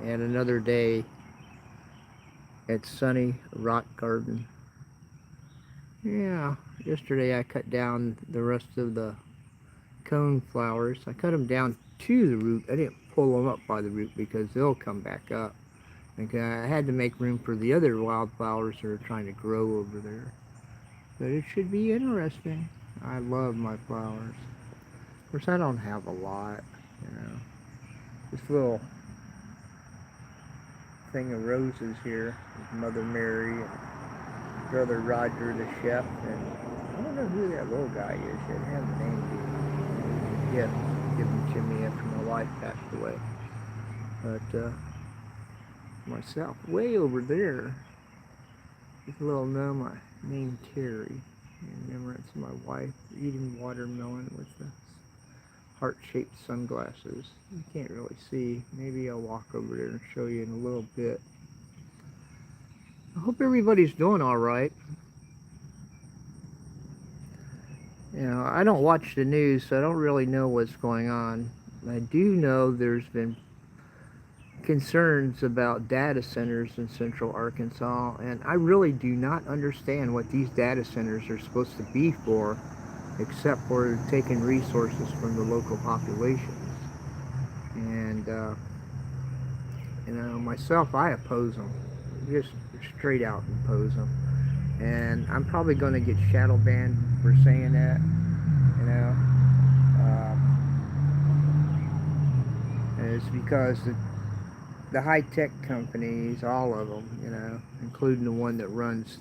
and another day at sunny rock garden. Yeah, yesterday I cut down the rest of the cone flowers. I cut them down to the root. I didn't pull them up by the root because they'll come back up. And I had to make room for the other wildflowers that are trying to grow over there. But it should be interesting. I love my flowers. Of course, I don't have a lot, you know. This little thing of roses here is Mother Mary and Brother Roger the chef, and I don't know who that little guy is yet. I have the name yet. Given to me after my wife passed away. But myself, way over there, this little gnome named Terry. In remembrance of my wife eating watermelon with the heart-shaped sunglasses. You can't really see. Maybe I'll walk over there and show you in a little bit. I hope everybody's doing all right. You know, I don't watch the news, so I don't really know what's going on. I do know there's been concerns about data centers in central Arkansas, and I really do not understand what these data centers are supposed to be for, except for taking resources from the local populations. And, you know, myself, I oppose them. Just straight out oppose them. And I'm probably going to get shadow banned for saying that, you know. And it's because the high-tech companies, all of them, you know, including the one that runs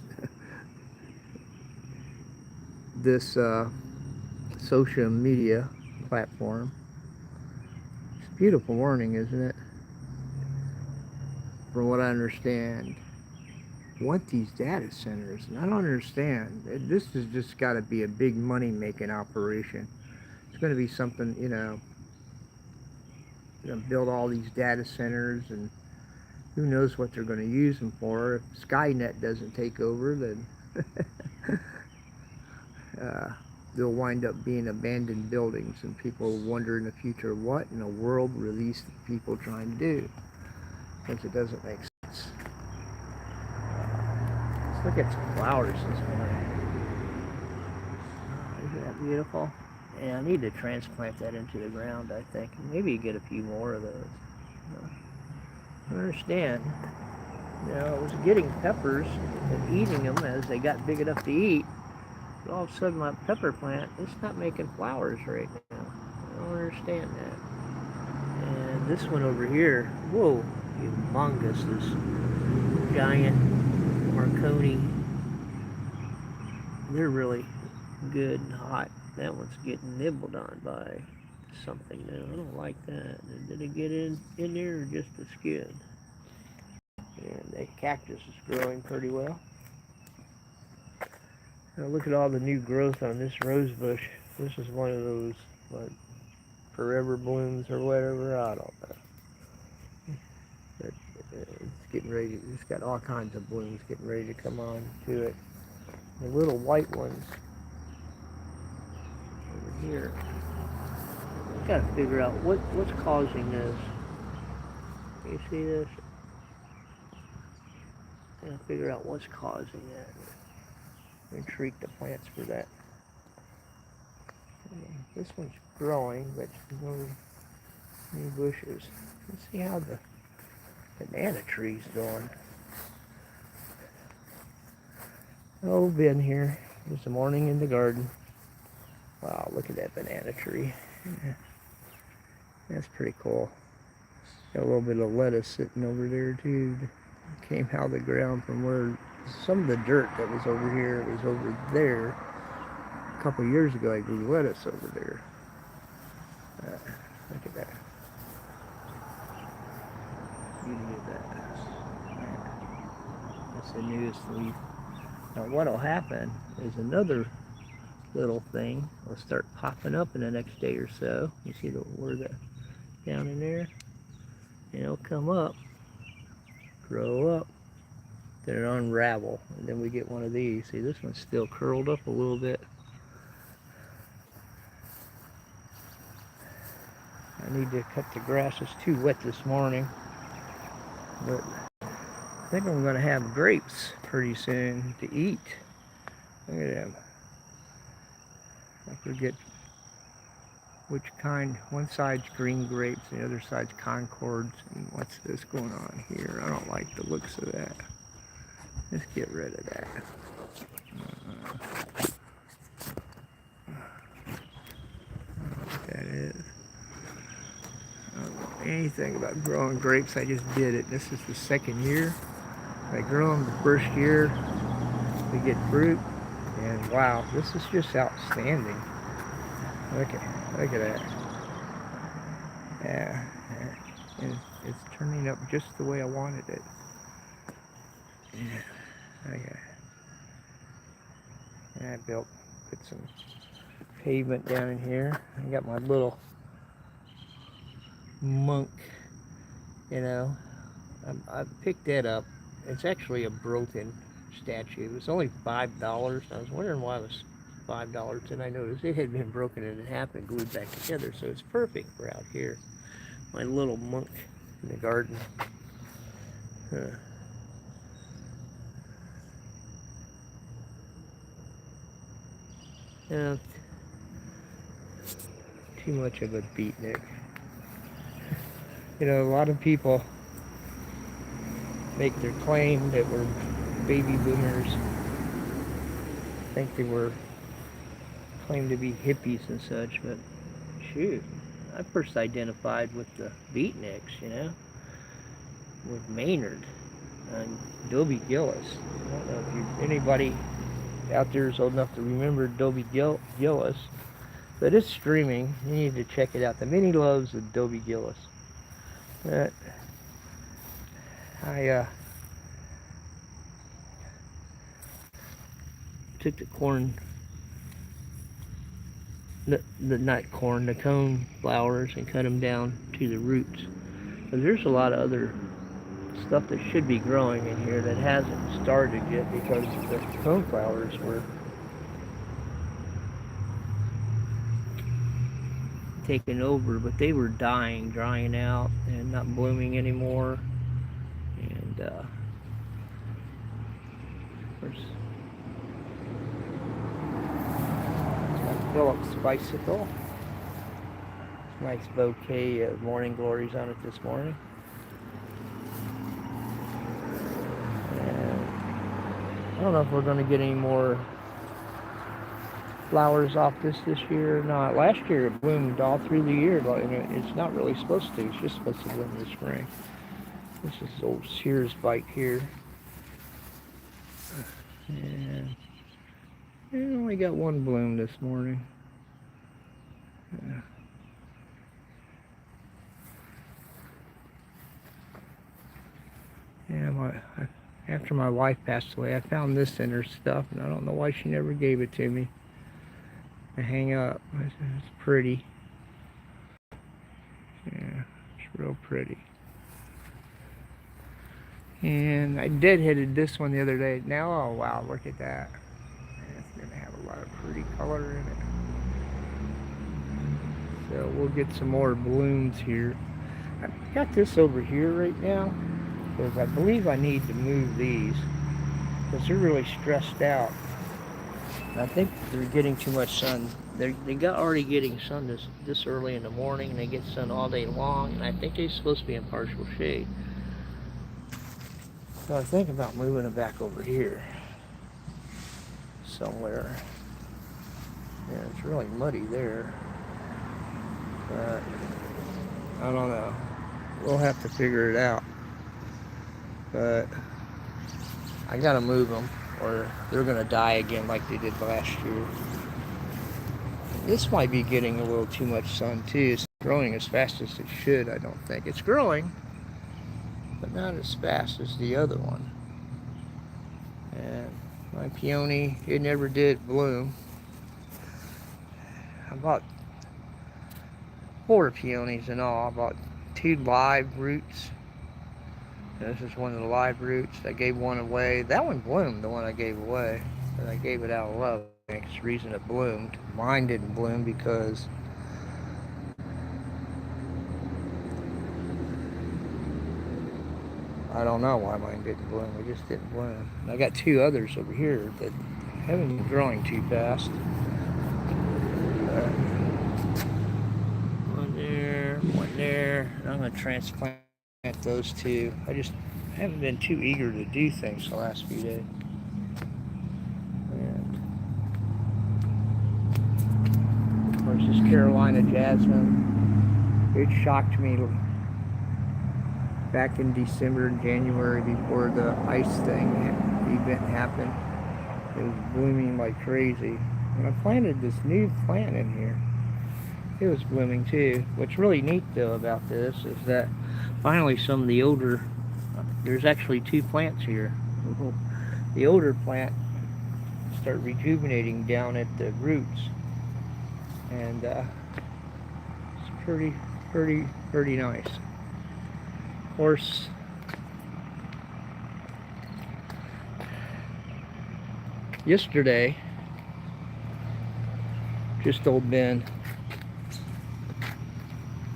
this social media platform. It's a beautiful morning, isn't it? From what I understand, want these data centers, and I don't understand. This has just got to be a big money-making operation. It's going to be something, you know, build all these data centers, and who knows what they're going to use them for. If Skynet doesn't take over, then they'll wind up being abandoned buildings, and people will wonder in the future, what in the world were these people trying to do? Because it doesn't make sense. Let's look at some flowers this morning. Oh, isn't that beautiful? Yeah, I need to transplant that into the ground, I think. Maybe get a few more of those. I understand. You know, I was getting peppers and eating them as they got big enough to eat. But all of a sudden, my pepper plant, it's not making flowers right now. I don't understand that. And this one over here, whoa, humongous, this giant Marconi. They're really good and hot. That one's getting nibbled on by something now. I don't like that. Did it get in there or just the skin? And the cactus is growing pretty well. Now look at all the new growth on this rose bush. This is one of those like forever blooms or whatever. I don't know. But it's getting ready. It's got all kinds of blooms getting ready to come on to it. The little white ones over here. I've got to figure out what's causing this. You see this? Got to figure out what's causing that. And treat the plants for that. This one's growing, but no new bushes. Let's see how the banana tree's doing. Oh, been here. It's the morning in the garden. Wow, look at that banana tree. Yeah. That's pretty cool. Got a little bit of lettuce sitting over there too. It came out of the ground from where some of the dirt that was over here was over there. A couple of years ago I grew lettuce over there. Look at that. Beauty of that. That's the newest leaf. Now what'll happen is another little thing will start popping up in the next day or so. You see where the down in there? And it'll come up, grow up, then it'll unravel, and then we get one of these. See, this one's still curled up a little bit. I need to cut the grass. It's too wet this morning. But I think I'm going to have grapes pretty soon to eat. Look at them. I forget which kind. One side's green grapes, the other side's Concords. And what's this going on here? I don't like the looks of that. Let's get rid of that. I don't know what that is. I don't know anything about growing grapes. I just did it. This is the second year. I grew them the first year. We get fruit. And wow, this is just outstanding. Look at that. Yeah. And it's turning up just the way I wanted it. Yeah. Okay. And I put some pavement down in here. I got my little monk, you know. I picked that up. It's actually a broken statue. It was only $5. I was wondering why it was $5, and I noticed it had been broken in half and glued back together, so it's perfect for out here. My little monk in the garden. Huh. Yeah, too much of a beatnik. You know, a lot of people make their claim that we're baby boomers. I think they were claimed to be hippies and such, but shoot, I first identified with the beatniks, you know, with Maynard and Dobie Gillis. I don't know if anybody out there is old enough to remember Dobie Gillis, but it's streaming. You need to check it out. The Many Loves of Dobie Gillis. But I took the corn, the cone flowers, and cut them down to the roots. But there's a lot of other stuff that should be growing in here that hasn't started yet because the cone flowers were taken over, but they were drying out and not blooming anymore. And of course, Philip's bicycle. Nice bouquet of morning glories on it this morning. And I don't know if we're going to get any more flowers off this year or not. Last year it bloomed all through the year, and it's not really supposed to. It's just supposed to bloom in the spring. This is old Sears bike here. And I only got one bloom this morning. Yeah, after my wife passed away, I found this in her stuff, and I don't know why she never gave it to me to hang up. It's pretty. Yeah, it's real pretty. And I deadheaded this one the other day. Now, oh wow, look at that. It's going to have a lot of pretty color in it. So we'll get some more blooms here. I've got this over here right now because I believe I need to move these because they're really stressed out. And I think they're getting too much sun. They got already getting sun this early in the morning, and they get sun all day long, and I think they're supposed to be in partial shade. So I think about moving them back over here somewhere. Yeah, it's really muddy there. But I don't know. We'll have to figure it out. But I gotta move them or they're gonna die again like they did last year. This might be getting a little too much sun too. It's growing as fast as it should, I don't think. It's growing, but not as fast as the other one. And my peony, it never did bloom. I bought 4 peonies in all. I bought 2 live roots. This is one of the live roots. I gave one away. That one bloomed, the one I gave away. And I gave it out of love. That's the reason it bloomed. Mine didn't bloom because I don't know why mine didn't bloom. It just didn't bloom. I got two others over here that haven't been growing too fast. One there, one there. And I'm going to transplant those two. I just haven't been too eager to do things the last few days. And of course, this Carolina jasmine, it shocked me back in December and January before the ice event happened. It was blooming like crazy. And I planted this new plant in here. It was blooming too. What's really neat though about this is that finally some of the older, there's actually two plants here. The older plant start rejuvenating down at the roots. And it's pretty nice. Of course, yesterday, just old Ben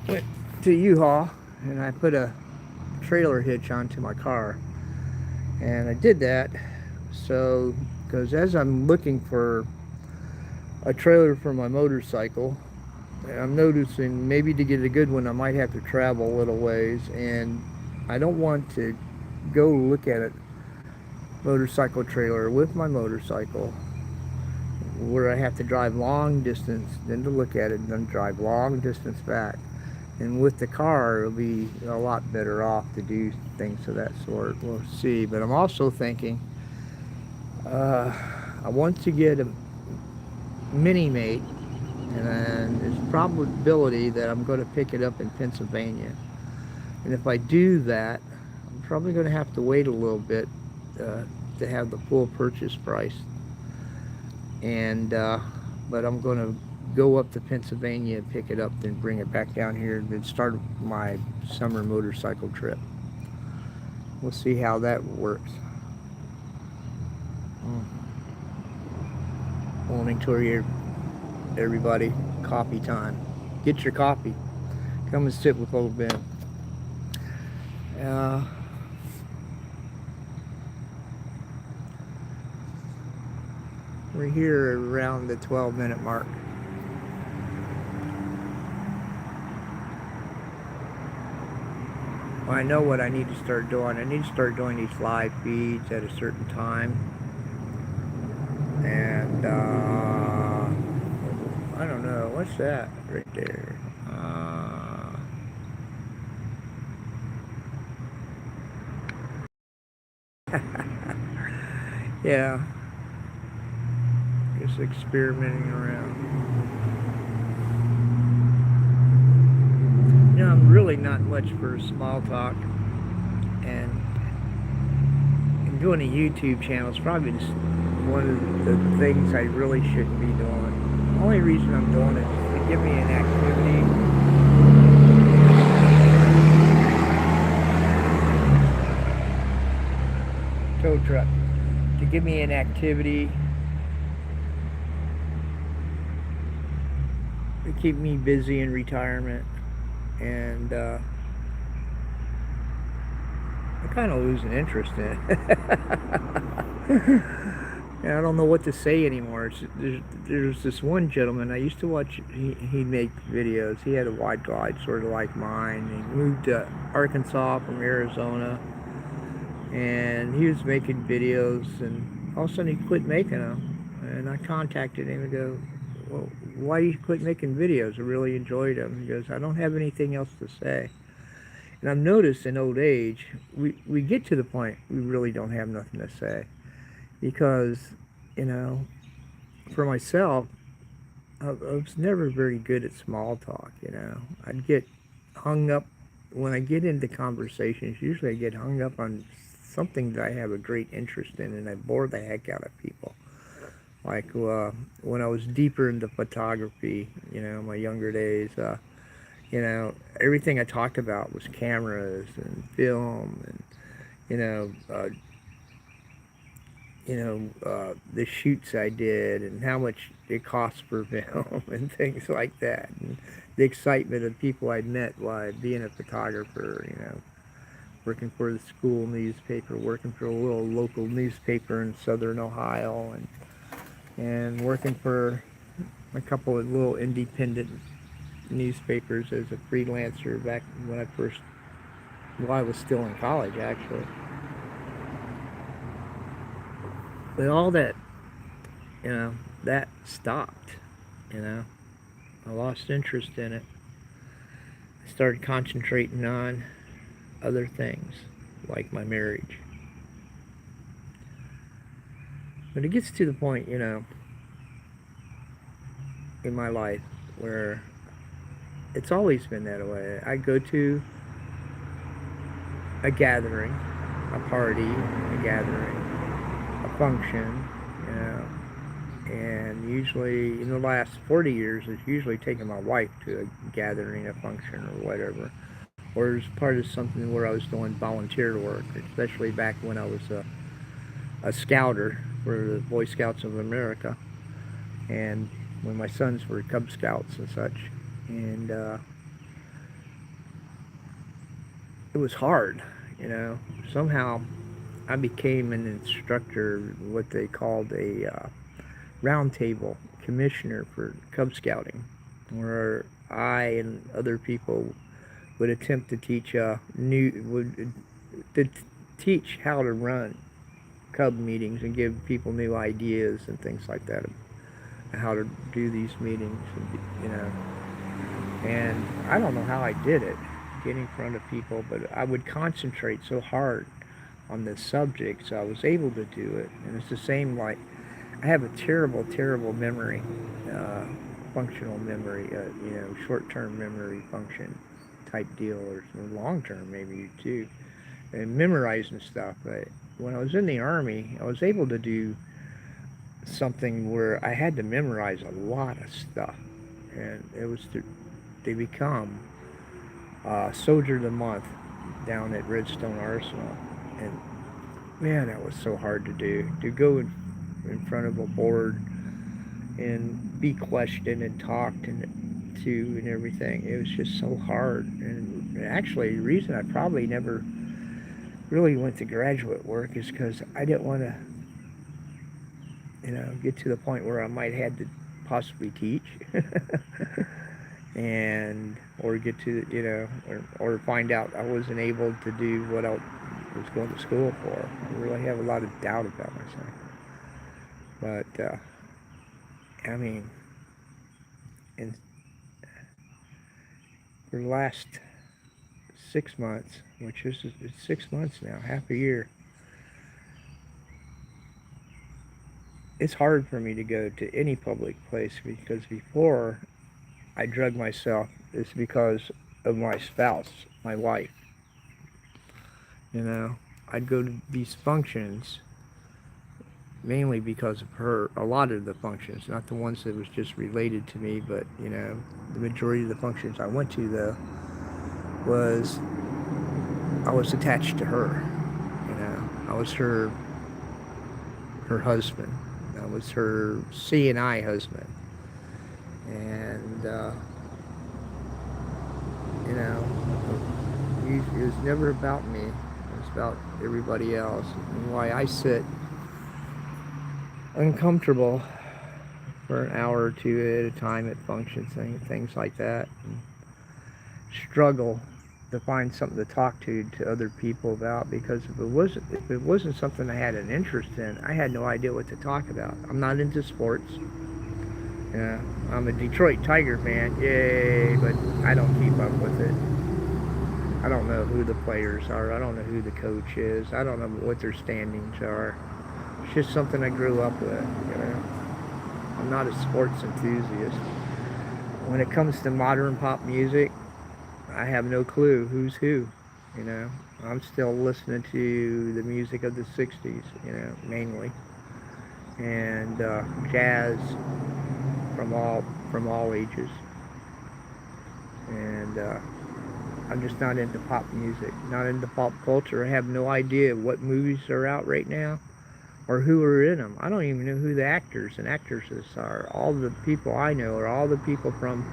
went to U-Haul and I put a trailer hitch onto my car. And I did that so, because as I'm looking for a trailer for my motorcycle, I'm noticing maybe to get a good one I might have to travel a little ways, and I don't want to go look at a motorcycle trailer with my motorcycle where I have to drive long distance, then to look at it, and then drive long distance back. And with the car, it'll be a lot better off to do things of that sort. We'll see. But I'm also thinking I want to get a mini mate, and there's a probability that I'm going to pick it up in Pennsylvania. And if I do that, I'm probably going to have to wait a little bit to have the full purchase price. And but I'm going to go up to Pennsylvania and pick it up, then bring it back down here and then start my summer motorcycle trip. We'll see how that works. Morning to you, everybody. Coffee time. Get your coffee. Come and sit with old Ben. We're here around the 12-minute mark. Well, I know what I need to start doing. I need to start doing these live feeds at a certain time. And I don't know. What's that right there? Yeah. Just experimenting around. You know, I'm really not much for small talk, and doing a YouTube channel is probably just one of the things I really shouldn't be doing. The only reason I'm doing it is to give me an activity. Tow truck. To give me an activity to keep me busy in retirement. And I'm kind of losing interest in it. Yeah, I don't know what to say anymore. There's this one gentleman I used to watch. He'd make videos. He had a wide glide, sort of like mine. He moved to Arkansas from Arizona, and he was making videos. And all of a sudden, he quit making them. And I contacted him and go, "Well, why do you quit making videos? I really enjoyed them." He goes, "I don't have anything else to say." And I've noticed in old age, we get to the point we really don't have nothing to say. Because, you know, for myself, I was never very good at small talk, you know. I'd get hung up, when I get into conversations, usually I get hung up on something that I have a great interest in, and I bore the heck out of people. Like when I was deeper into photography, you know, my younger days, you know, everything I talked about was cameras and film and, the shoots I did and how much it cost per film and things like that, and the excitement of people I'd met while being a photographer, you know. working for the school newspaper, working for a little local newspaper in southern Ohio, and working for a couple of little independent newspapers as a freelancer back when I was still in college, actually. But all that, that stopped, you know. I lost interest in it. I started concentrating on other things, like my marriage. But it gets to the point, in my life where it's always been that way. I go to a gathering, a party, a gathering, a function, and usually in the last 40 years, it's usually taken my wife to a gathering, a function, or whatever, or as part of something where I was doing volunteer work, especially back when I was a scouter for the Boy Scouts of America, and when my sons were Cub Scouts and such. And it was hard, Somehow I became an instructor, what they called a roundtable commissioner for Cub Scouting, where I and other people would attempt to teach teach how to run Cub meetings and give people new ideas and things like that, how to do these meetings, and I don't know how I did it, get in front of people, but I would concentrate so hard on this subject, so I was able to do it. And it's the same, like, I have a terrible, terrible memory, functional memory, short-term memory function type deal, or long-term maybe too, and memorizing stuff. But when I was in the Army, I was able to do something where I had to memorize a lot of stuff, and it was to become Soldier of the Month down at Redstone Arsenal. And man, that was so hard to do, to go in front of a board and be questioned and talked and everything. It was just so hard. And actually, the reason I probably never really went to graduate work is because I didn't want to, get to the point where I might have to possibly teach or get to, or find out I wasn't able to do what I was going to school for. I really have a lot of doubt about myself. But, for the last 6 months, which is it's 6 months now, half a year, it's hard for me to go to any public place, because before I drug myself, it's because of my spouse, my wife. I'd go to these functions mainly because of her. A lot of the functions, not the ones that was just related to me, but the majority of the functions I went to, though, I was attached to her. I was her husband. I was her C&I husband. And it was never about me. It was about everybody else, and why I sit uncomfortable for an hour or two at a time at functions, things like that, and struggle to find something to talk to other people about, because if it wasn't something I had an interest in, I had no idea what to talk about. I'm not into sports. I'm a Detroit Tiger fan, yay, but I don't keep up with it. I don't know who the players are. I don't know who the coach is. I don't know what their standings are. It's just something I grew up with, I'm not a sports enthusiast. When it comes to modern pop music, I have no clue who's who, I'm still listening to the music of the 60s, mainly. And jazz from all ages. And I'm just not into pop music, not into pop culture. I have no idea what movies are out right now or who are in them. I don't even know who the actors and actresses are. All the people I know are all the people from,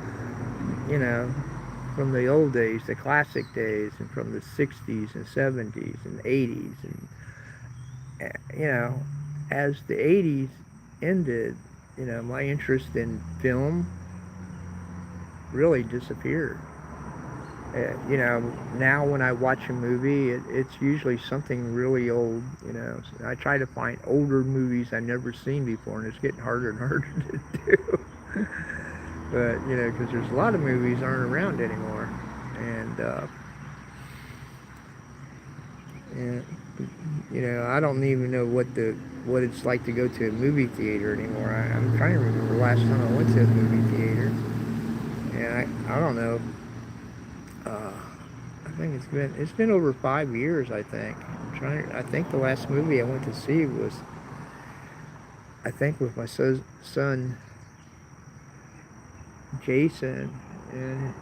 from the old days, the classic days, and from the 60s and 70s and 80s. And, as the 80s ended, my interest in film really disappeared. Now when I watch a movie, it's usually something really old. So I try to find older movies I've never seen before, and it's getting harder and harder to do. But because there's a lot of movies aren't around anymore, and I don't even know what it's like to go to a movie theater anymore. I'm trying to remember the last time I went to a movie theater, and I don't know. Uh, I think it's been over 5 years. I think. I think the last movie I went to see was, I think, with my son Jason and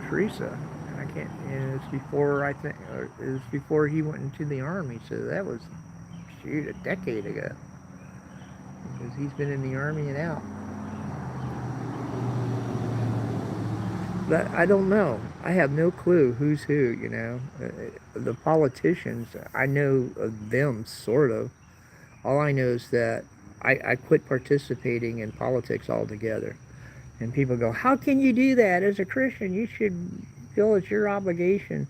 Teresa. I can't. And it's before I think it was before he went into the army. So that was, shoot, a decade ago. Because he's been in the army and out. But I don't know. I have no clue who's who. The politicians. I know of them sort of. All I know is that I quit participating in politics altogether. And people go, how can you do that? As a Christian, you should feel it's your obligation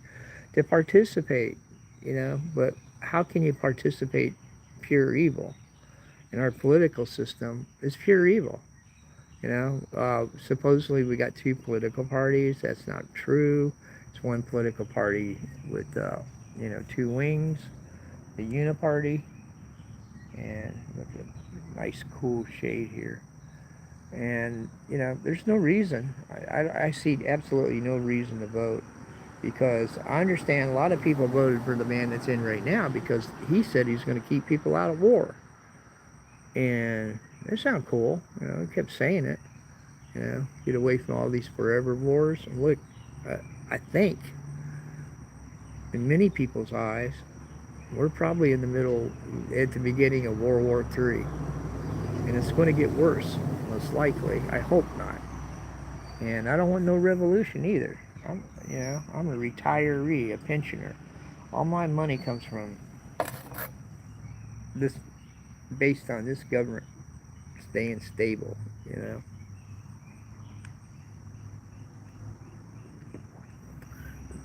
to participate, But how can you participate pure evil? And our political system is pure evil. Supposedly we got two political parties. That's not true. It's one political party with, two wings, the Uniparty, and look at a nice cool shade here. And there's no reason. I see absolutely no reason to vote, because I understand a lot of people voted for the man that's in right now because he said he's going to keep people out of war, and it sounds cool. He kept saying it. Get away from all these forever wars. And look, I think in many people's eyes, we're probably in the middle, at the beginning of World War III, and it's going to get worse. Most likely. I hope not. And I don't want no revolution either. I'm a retiree, a pensioner. All my money comes from this, based on this government staying stable,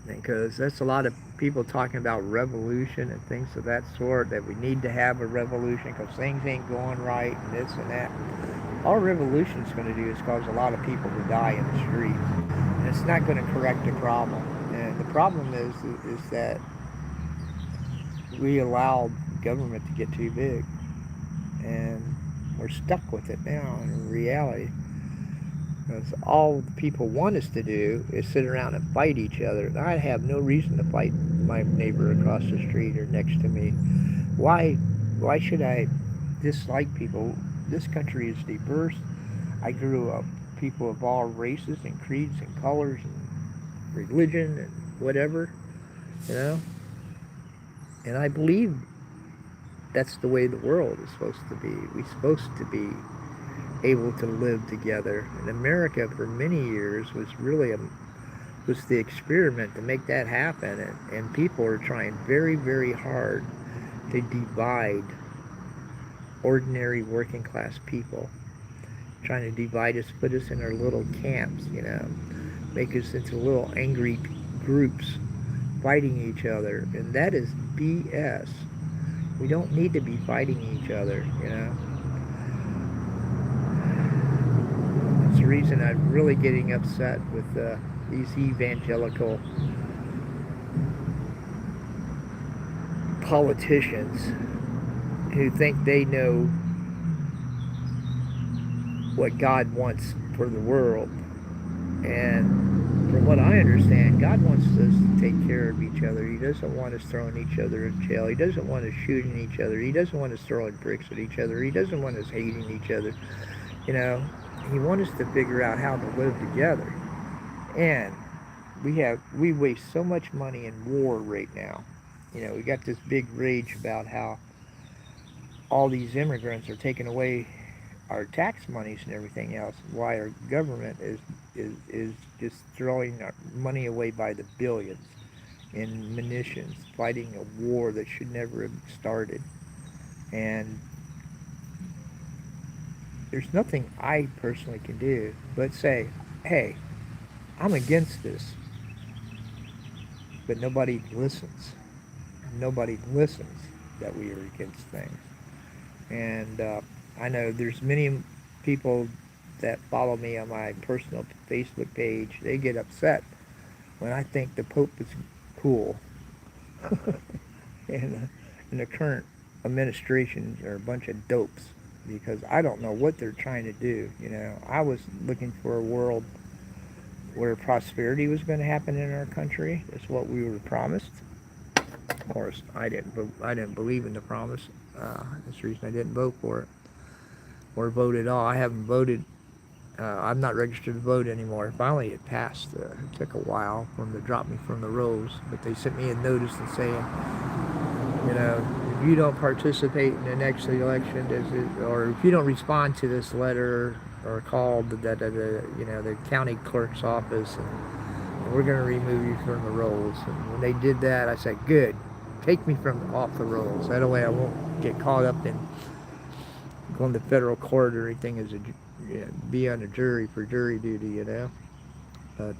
Because that's a lot of people talking about revolution and things of that sort, that we need to have a revolution because things ain't going right and this and that. All revolution's going to do is cause a lot of people to die in the streets, and it's not going to correct the problem. And the problem is that we allowed government to get too big, and we're stuck with it now in reality. Because all the people want us to do is sit around and fight each other. I have no reason to fight my neighbor across the street or next to me. Why should I dislike people? This country is diverse. I grew up people of all races and creeds and colors and religion and whatever, And I believe that's the way the world is supposed to be. We're supposed to be able to live together. And America for many years was really was the experiment to make that happen. And people are trying very, very hard to divide ordinary working class people, trying to divide us, put us in our little camps, make us into little angry groups fighting each other. And that is BS. We don't need to be fighting each other, That's the reason I'm really getting upset with these evangelical politicians who think they know what God wants for the world. And from what I understand, God wants us to take care of each other. He doesn't want us throwing each other in jail. He doesn't want us shooting each other. He doesn't want us throwing bricks at each other. He doesn't want us hating each other. He wants us to figure out how to live together. And we waste so much money in war right now. We got this big rage about how all these immigrants are taking away our tax monies and everything else, why our government is just throwing our money away by the billions in munitions, fighting a war that should never have started. And there's nothing I personally can do but say, hey, I'm against this. But nobody listens. Nobody listens that we are against things. And I know there's many people that follow me on my personal Facebook page. They get upset when I think the Pope is cool. And the current administrations are a bunch of dopes, because I don't know what they're trying to do. I was looking for a world where prosperity was going to happen in our country. That's what we were promised. Of course, I didn't believe in the promise. That's the reason I didn't vote for it or vote at all. I haven't voted. I'm not registered to vote anymore. Finally, it passed. It took a while for them to drop me from the rolls, but they sent me a notice and saying, if you don't participate in the next election, or if you don't respond to this letter or call the county clerk's office, and we're going to remove you from the rolls. And when they did that, I said, good, take me off the rolls. That way I won't get caught up in going to federal court or anything be on a jury for jury duty, But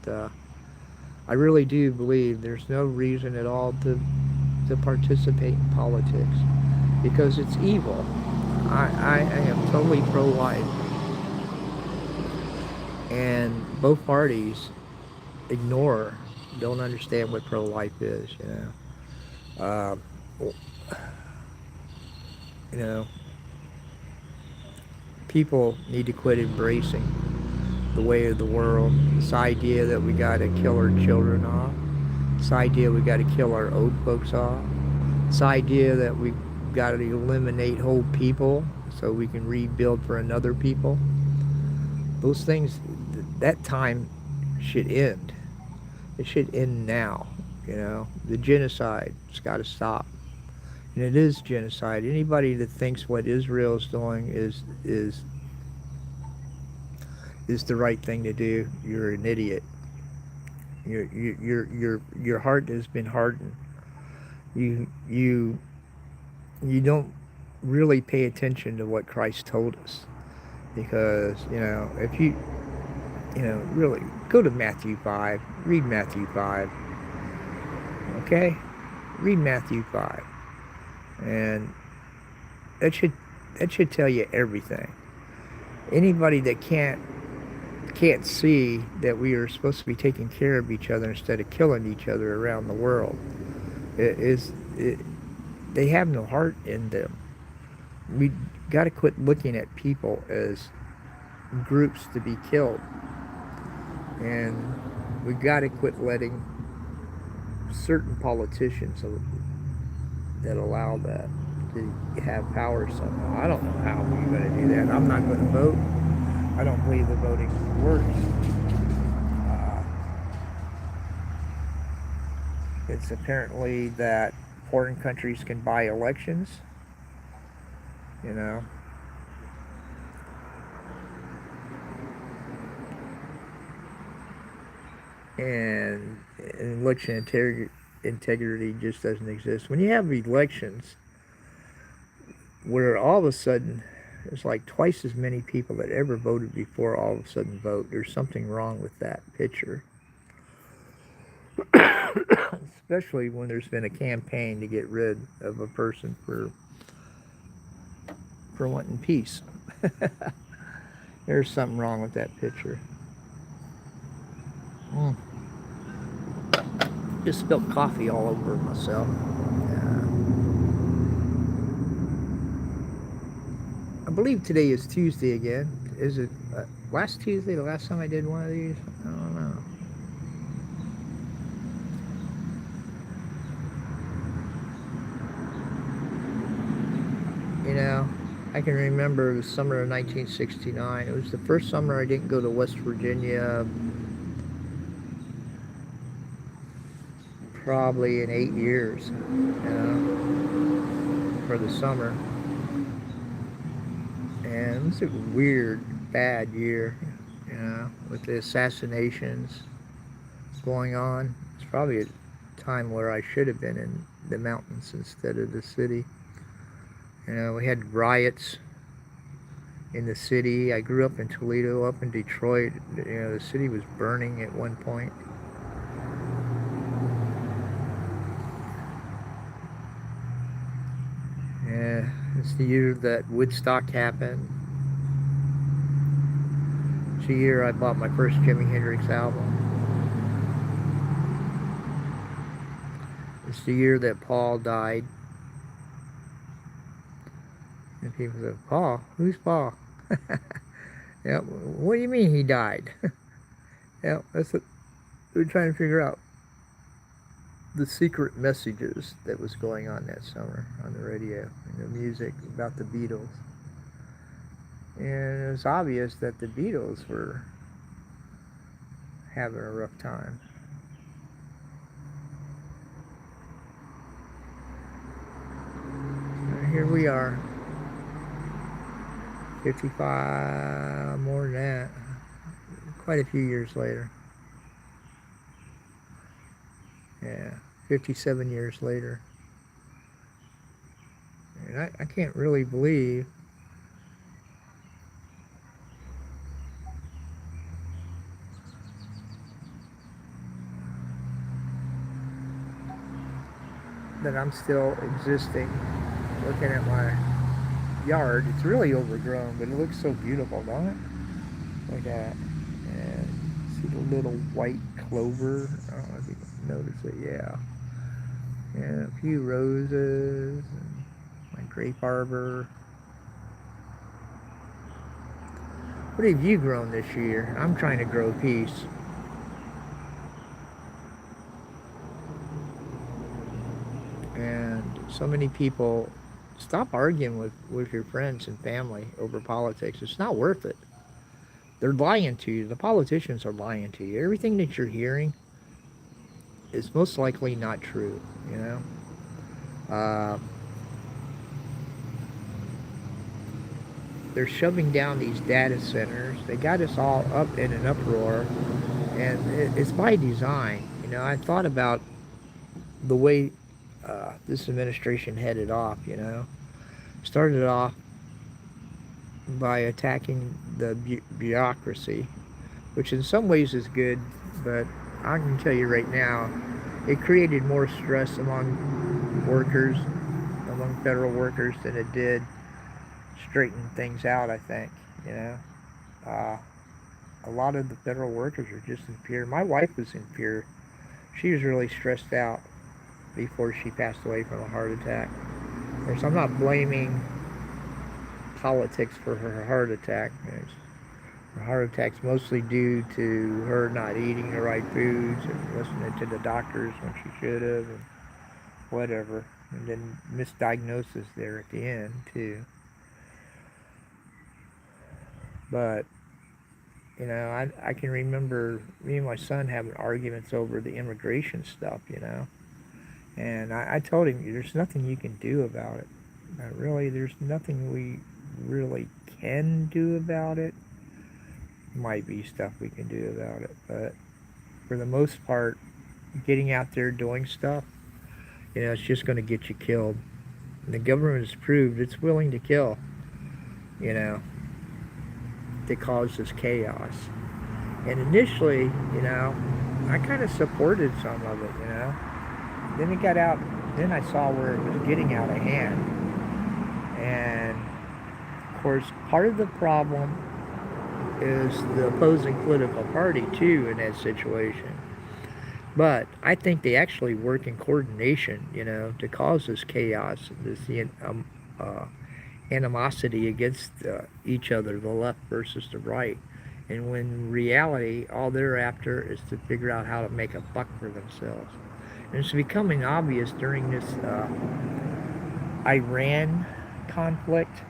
I really do believe there's no reason at all to participate in politics, because it's evil. I am totally pro-life, and both parties don't understand what pro-life is. People need to quit embracing the way of the world. This idea that we got to kill our children off. This idea we got to kill our old folks off. This idea that we got to eliminate whole people so we can rebuild for another people. Those things, that time should end. It should end now. The genocide has got to stop. And it is genocide. Anybody that thinks what Israel is doing is the right thing to do, you're an idiot. Your heart has been hardened. You don't really pay attention to what Christ told us, because if you really go to Matthew 5, read Matthew 5. Okay, read Matthew 5, and that should tell you everything. Anybody that can't see that we are supposed to be taking care of each other instead of killing each other around the world, they have no heart in them. We got to quit looking at people as groups to be killed, and we got to quit letting certain politicians that allow that to have power somehow. I don't know how we're going to do that. I'm not going to vote. I don't believe the voting works. It's apparently that foreign countries can buy elections, and election integrity just doesn't exist. When you have elections where all of a sudden there's like twice as many people that ever voted before all of a sudden vote, there's something wrong with that picture. Especially when there's been a campaign to get rid of a person for wanting peace. There's something wrong with that picture. Just spilled coffee all over myself. I believe today is Tuesday again. Is it last Tuesday, the last time I did one of these? I don't know. I can remember the summer of 1969. It was the first summer I didn't go to West Virginia probably in 8 years, for the summer. And it was a weird, bad year, with the assassinations going on. It's probably a time where I should have been in the mountains instead of the city. We had riots in the city. I grew up in Toledo, up in Detroit. The city was burning at one point. Yeah, it's the year that Woodstock happened. It's the year I bought my first Jimi Hendrix album. It's the year that Paul died. And people say, Paul? Who's Paul? Yeah, what do you mean he died? Yeah, that's what we're trying to figure out. The secret messages that was going on that summer on the radio and the music about the Beatles. And it was obvious that the Beatles were having a rough time. And here we are, 55, more than that, quite a few years later. Yeah, 57 years later. And I can't really believe that I'm still existing. Looking at my yard, it's really overgrown, but it looks so beautiful, don't it? Like that. And see the little white clover. I don't know if you can notice it. Yeah. And a few roses. And my grape arbor. What have you grown this year? I'm trying to grow peace. And so many people, stop arguing with your friends and family over politics. It's not worth it. They're lying to you. The politicians are lying to you. Everything that you're hearing is most likely not true, They're shoving down these data centers. They got us all up in an uproar, and it's by design. I thought about the way this administration headed off, started off by attacking the bureaucracy, which in some ways is good, but I can tell you right now, it created more stress among workers, among federal workers, than it did straighten things out, I think, a lot of the federal workers are just in fear. My wife was in fear. She was really stressed out before she passed away from a heart attack. Of course, I'm not blaming politics for her heart attack. Her heart attack's mostly due to her not eating the right foods and listening to the doctors when she should have, and whatever. And then misdiagnosis there at the end, too. But, I can remember me and my son having arguments over the immigration stuff, And I told him, there's nothing you can do about it. Really, there's nothing we really can do about it. Might be stuff we can do about it, but for the most part, getting out there doing stuff, it's just going to get you killed. And the government has proved it's willing to kill, to cause this chaos. And initially, I kind of supported some of it, Then it got out, then I saw where it was getting out of hand. And, of course, part of the problem is the opposing political party, too, in that situation. But I think they actually work in coordination, to cause this chaos, this animosity against each other, the left versus the right. And when in reality, all they're after is to figure out how to make a buck for themselves. And it's becoming obvious during this Iran conflict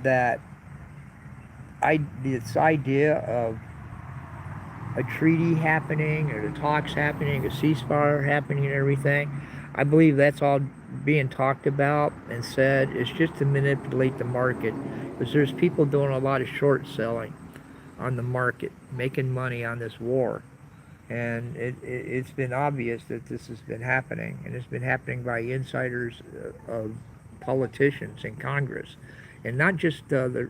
that this idea of a treaty happening, or the talks happening, a ceasefire happening and everything, I believe that's all being talked about and said is just to manipulate the market, because there's people doing a lot of short selling on the market, making money on this war. And it's been obvious that this has been happening, and it's been happening by insiders of politicians in Congress, and not just the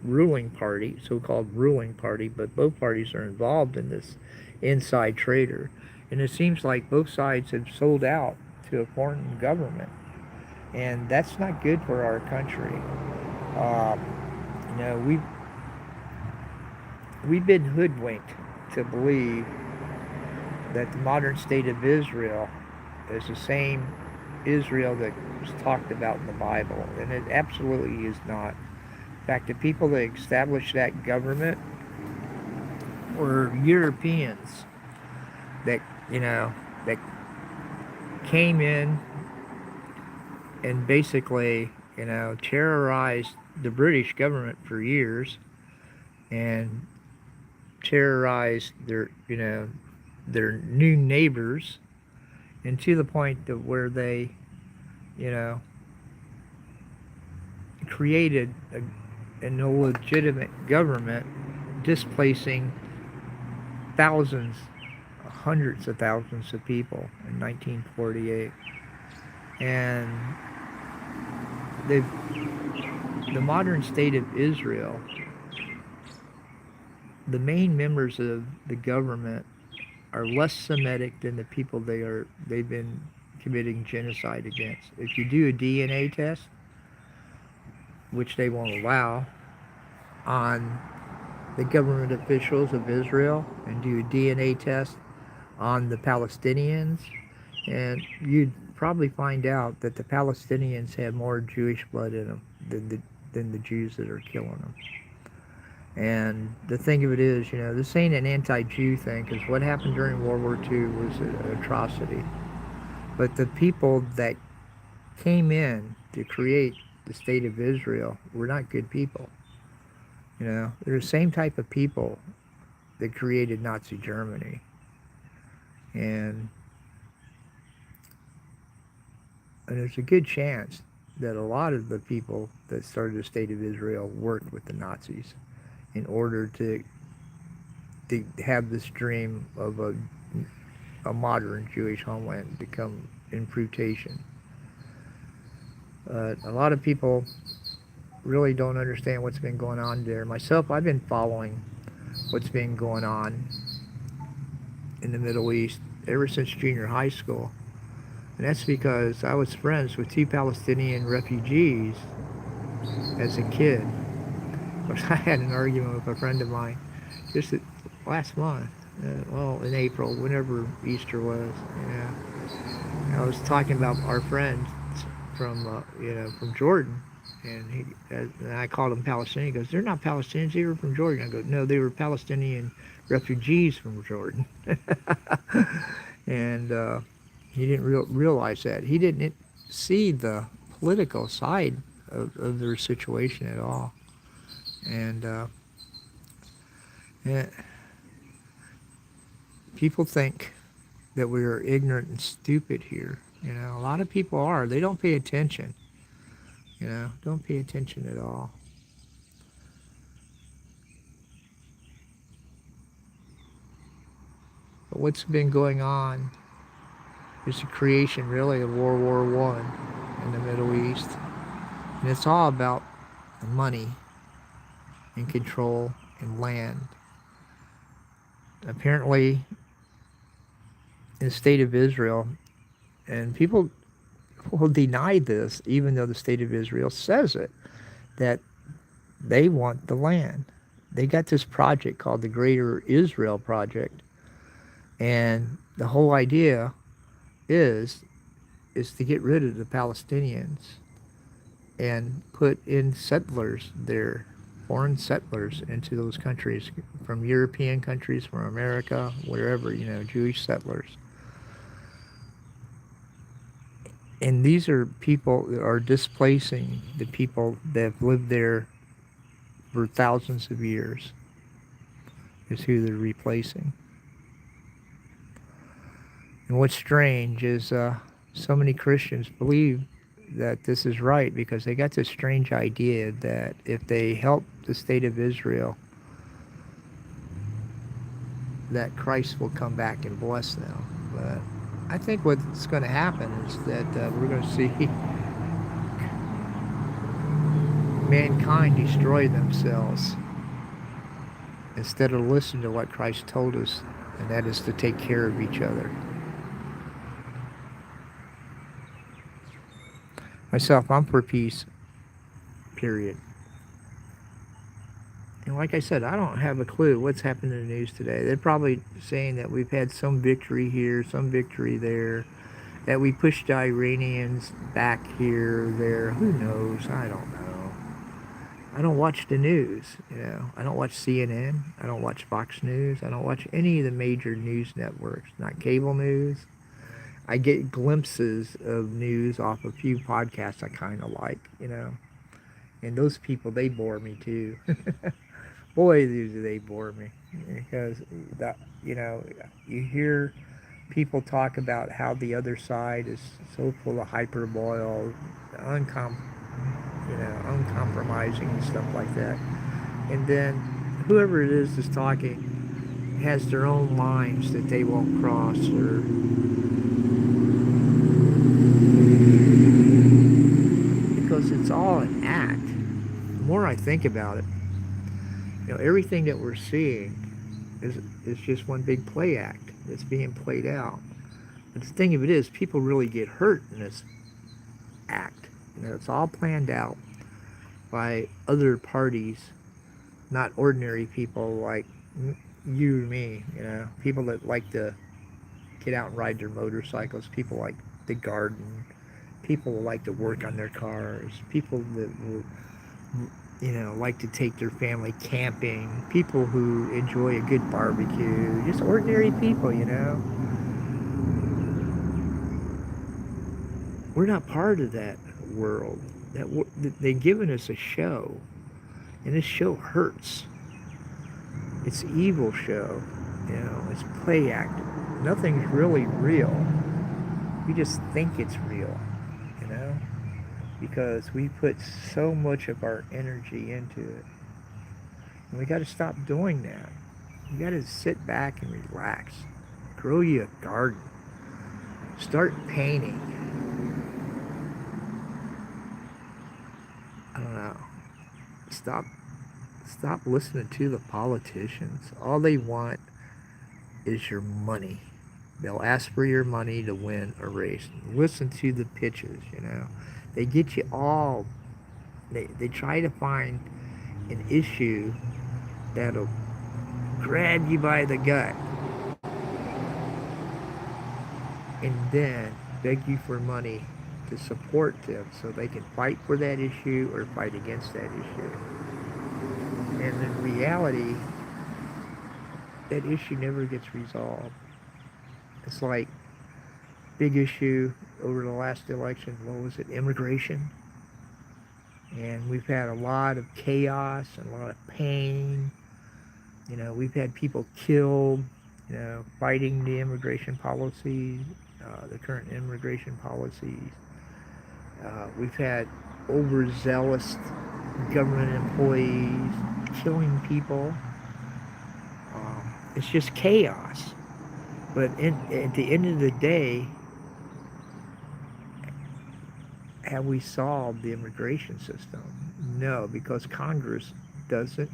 ruling party, so-called ruling party, but both parties are involved in this inside trader. And it seems like both sides have sold out to a foreign government, and that's not good for our country. Um, you know, we've been hoodwinked to believe that the modern state of Israel is the same Israel that was talked about in the Bible, and it absolutely is not. In fact, the people that established that government were Europeans that, that came in and basically, terrorized the British government for years, and terrorized their new neighbors, and to the point of where they, you know, created an illegitimate government, displacing thousands, hundreds of thousands of people in 1948. And the modern state of Israel, the main members of the government are less Semitic than the people they've been committing genocide against. If you do a DNA test, which they won't allow, on the government officials of Israel, and do a DNA test on the Palestinians, and you'd probably find out that the Palestinians have more Jewish blood in them than the Jews that are killing them. And the thing of it is, this ain't an anti-Jew thing, because what happened during World War II was an atrocity. But the people that came in to create the state of Israel were not good people. They're the same type of people that created Nazi Germany. And there's a good chance that a lot of the people that started the state of Israel worked with the Nazis in order to have this dream of a modern Jewish homeland become in fruition. A lot of people really don't understand what's been going on there. Myself, I've been following what's been going on in the Middle East ever since junior high school. And that's because I was friends with 2 Palestinian refugees as a kid. Of course, I had an argument with a friend of mine just last month, in April, whenever Easter was. I was talking about our friends from Jordan, and I called them Palestinian. He goes, "They're not Palestinians, they were from Jordan." I go, "No, they were Palestinian refugees from Jordan." And he didn't realize that. He didn't see the political side of their situation at all. And people think that we are ignorant and stupid here. A lot of people are. They don't pay attention. Don't pay attention at all. But what's been going on is the creation, really, of World War I in the Middle East. And it's all about money and control and land. Apparently, in the state of Israel, and people will deny this, even though the state of Israel says it, that they want the land. They got this project called the Greater Israel Project, and the whole idea is to get rid of the Palestinians and put in settlers there, foreign settlers into those countries, from European countries, from America, wherever, Jewish settlers. And these are people that are displacing the people that have lived there for thousands of years, is who they're replacing. And what's strange is so many Christians believe that this is right because they got this strange idea that if they help the state of Israel, that Christ will come back and bless them. But I think what's going to happen is that we're going to see mankind destroy themselves instead of listening to what Christ told us, and that is to take care of each other. Myself, I'm for peace, period. And like I said, I don't have a clue what's happened in the news today. They're probably saying that we've had some victory here, some victory there, that we pushed the Iranians back here, there. Who knows? I don't know. I don't watch the news, you know. I don't watch CNN. I don't watch Fox News. I don't watch any of the major news networks, not cable news. I get glimpses of news off a few podcasts I kind of like, you know. And those people, they bore me too. Boy, do they bore me because that, you know, you hear people talk about how the other side is so full of hyperbole, uncompromising and stuff like that. And then whoever it is that's talking has their own lines that they won't cross, or because it's all an act. The more I think about it, you know, everything that we're seeing is just one big play act that's being played out. But the thing of it is, people really get hurt in this act. You know, it's all planned out by other parties, not ordinary people like you and me. You know, people that like to get out and ride their motorcycles, people like to garden, people who like to work on their cars, people that will, you know, like to take their family camping, people who enjoy a good barbecue, just ordinary people, you know. We're not part of that world. They've given us a show, and this show hurts. It's an evil show, you know. It's play act. Nothing's really real. We just think it's real, you know, because we put so much of our energy into it. And we got to stop doing that. You got to sit back and relax. Grow you a garden. Start painting. I don't know. Stop listening to the politicians. All they want is your money. They'll ask for your money to win a race. Listen to the pitches, you know. They get you all. They try to find an issue that'll grab you by the gut and then beg you for money to support them so they can fight for that issue or fight against that issue. And in reality, that issue never gets resolved. It's like big issue over the last election. What was it? Immigration. And we've had a lot of chaos and a lot of pain. You know, we've had people killed, you know, fighting the immigration policies, the current immigration policies. We've had overzealous government employees killing people. It's just chaos. But at the end of the day, have we solved the immigration system? No, because Congress doesn't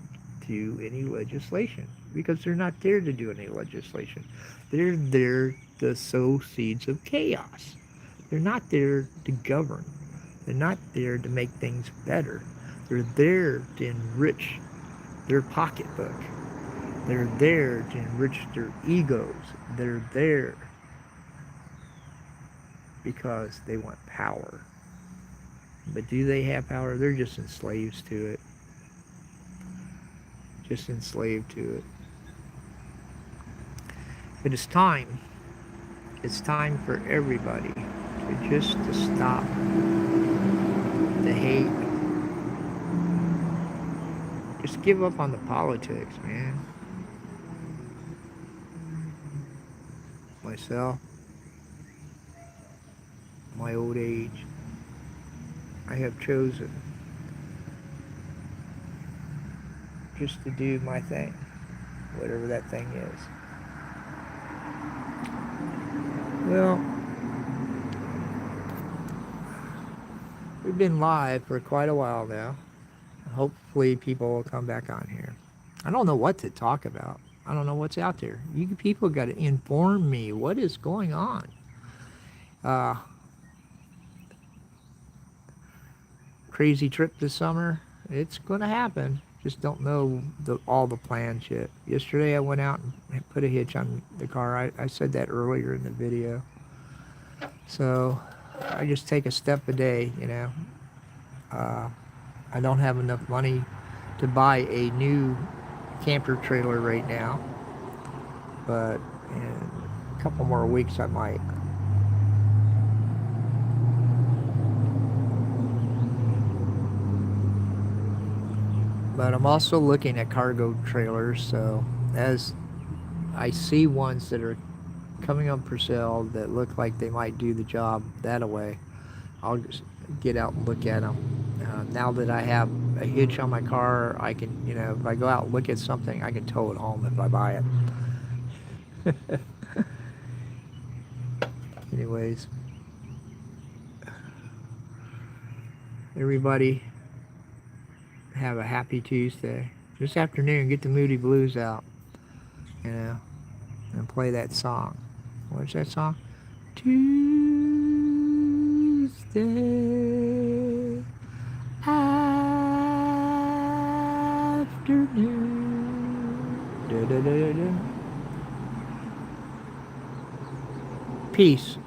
do any legislation, because they're not there to do any legislation. They're there to sow seeds of chaos. They're not there to govern. They're not there to make things better. They're there to enrich their pocketbook. They're there to enrich their egos. They're there because they want power. But do they have power? They're just enslaved to it. Just enslaved to it. But it's time. It's time for everybody to stop the hate. Just give up on the politics, man. Myself, my old age, I have chosen just to do my thing, whatever that thing is. Well, we've been live for quite a while now. Hopefully people will come back on here. I don't know what to talk about. I don't know what's out there. You people got to inform me what is going on. Crazy trip this summer. It's going to happen. Just don't know all the plans yet. Yesterday I went out and put a hitch on the car. I said that earlier in the video. So I just take a step a day, you know. I don't have enough money to buy a new camper trailer right now, but in a couple more weeks I might. But I'm also looking at cargo trailers, so as I see ones that are coming up for sale that look like they might do the job that way, I'll just get out and look at them. Now that I have a hitch on my car, I can, you know, if I go out and look at something, I can tow it home if I buy it. Anyways, everybody have a happy Tuesday. This afternoon, get the Moody Blues out, you know, and play that song. What's that song? Tuesday afternoon. Da, da, da, da. Peace.